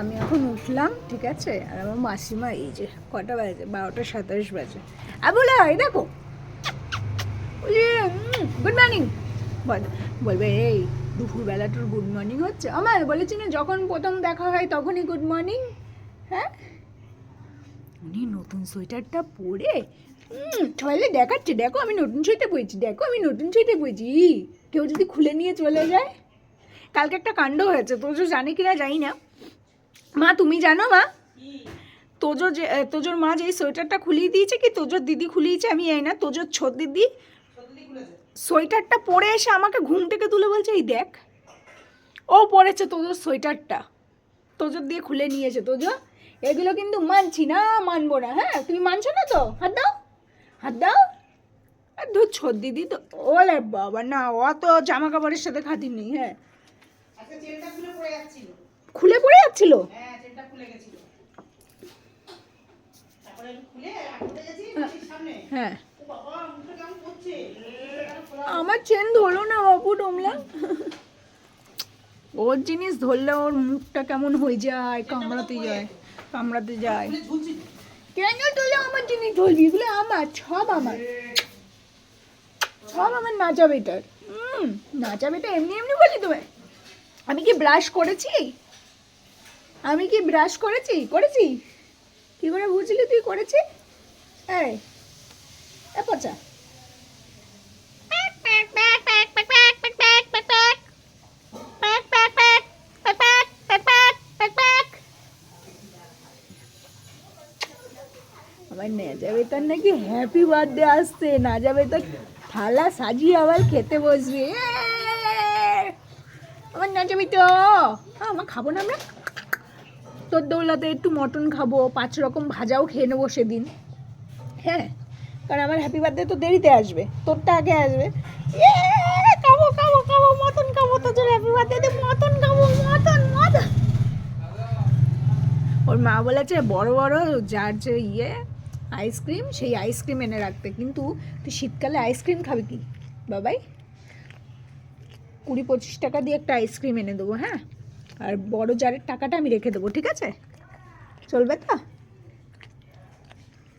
আমি এখন উঠলাম, ঠিক আছে, আর আমার মাসিমা এই যে কটা বাজে, 12:27 বাজে, বলে এই দেখো গুড মর্নিং বলবে, এই দুপুরবেলা তোর গুড মর্নিং হচ্ছে? আমার বলেছি না যখন প্রথম দেখা হয় তখনই গুড মর্নিং। হ্যাঁ, উনি নতুন সোয়েটারটা পরে সবাই দেখাচ্ছে, দেখো আমি নতুন সোয়েটার পরেছি, দেখো আমি নতুন সোয়েটার পরেছি। কেউ যদি খুলে নিয়ে চলে যায়। কালকে একটা কাণ্ড হয়েছে, তোজো জানে কিনা জানি না। মা তুমি জানো মা, তোজোর মা যে সোয়েটারটা খুলিয়ে দিয়েছে, কি তোজোর দিদি খুলিয়েছে আমি জানি না, তোজোর ছোট দিদি সোয়েটারটা পরে এসে আমাকে ঘুম থেকে তুলে বলছে, এই দেখ ও পরেছে তোজোর সোয়েটারটা, তোজোর দিয়ে খুলে নিয়েছে। তোজো এগুলো কিন্তু মানছি না, মানবো না। হ্যাঁ তুমি মানছো না তো? হাত দাও, হাত দাও। আর ধর ছোট দিদি তো, ওলে বাবা না, অত জামা কাপড়ের সাথে খাতির নেই। হ্যাঁ খুলে পড়ে যাচ্ছিল। হ্যাঁ আমার চেন ধরলো না বাবু ডোমলা। ওর জিনিস ধরলে ওর মুখটা কেমন হয়ে যায়, কামড়াতে যায়, কামড়াতে যায়। কেন তুলে আমার জিনিস ধরবি? এগুলো আমার, সব আমার, সব আমার। নাচা বেটার, নাচা বেটা এমনি এমনি বলি তোমায়? আমি কি ব্রাশ করেছি? আমি কি ব্রাশ করেছি? করেছি? কি করে বুঝলি তুই করেছি? এই পচা আমার নাজা বেতার নাকি হ্যাপি বার্থডে আসছে। নাজা বেতার থালা সাজিয়ে আবার খেতে বসবে। আমার নাজা বেটা, আমার খাবো না আমরা? তোর দৌলাতে একটু মটন খাবো, 5 রকম ভাজাও খেয়ে নেবো সেদিন। হ্যাঁ কারণ আমার হ্যাপি বার্থডে তো দেরিতে আসবে, তোরটা আগে আসবে। খাবো খাবো খাবো, মটন খাবো, তোর হ্যাপি বার্থডে মটন খাবো, মটন মটন। ওর মা বলেছে বড় বড় যার যে আইসক্রিম, সেই আইসক্রিম এনে রাখতে। কিন্তু তুই শীতকালে আইসক্রিম খাবি কি বাবাই? 20-25 টাকা দিয়ে একটা আইসক্রিম এনে দেবো। হ্যাঁ, আর বড় জারের টাকাটা আমি রেখে দেবো, ঠিক আছে? চলবে তো?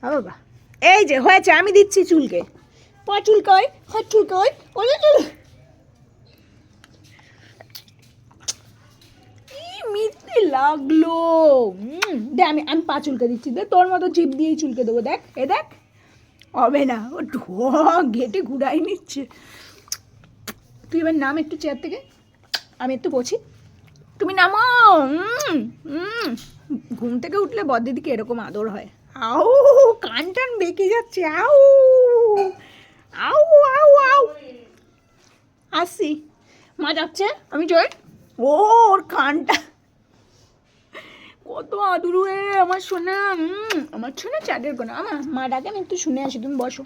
বাবা এই যে হয়েছে, আমি দিচ্ছি চুলকে। চুলকায়, হাত চুলকায়, ওলে চুল মিথ্যে লাগলো। দে আমি পা চুলকে দিচ্ছি, দে তোর মতো চিপ দিয়েই চুলকে দেবো। দেখ এ দেখ, হবে না, ও ঘেটে ঘুরাই নিচ্ছে। তুই এবার নাম একটু চেয়ার থেকে, আমি একটু বসি। তুমি নামো। ঘুম থেকে উঠলে বড়দিদিকে এরকম আদর হয়। আউ কান টান বেঁকে যাচ্ছে, আউ আউ আউ আউ। আসছি, মা যাচ্ছে, আমি যাই। ওর কানটা কত আদুরু আমার সোনা, আমার সোনা চাঁদের গোনা। আমার মা ডাকে, আমি একটু শুনে আসি, তুমি বসো।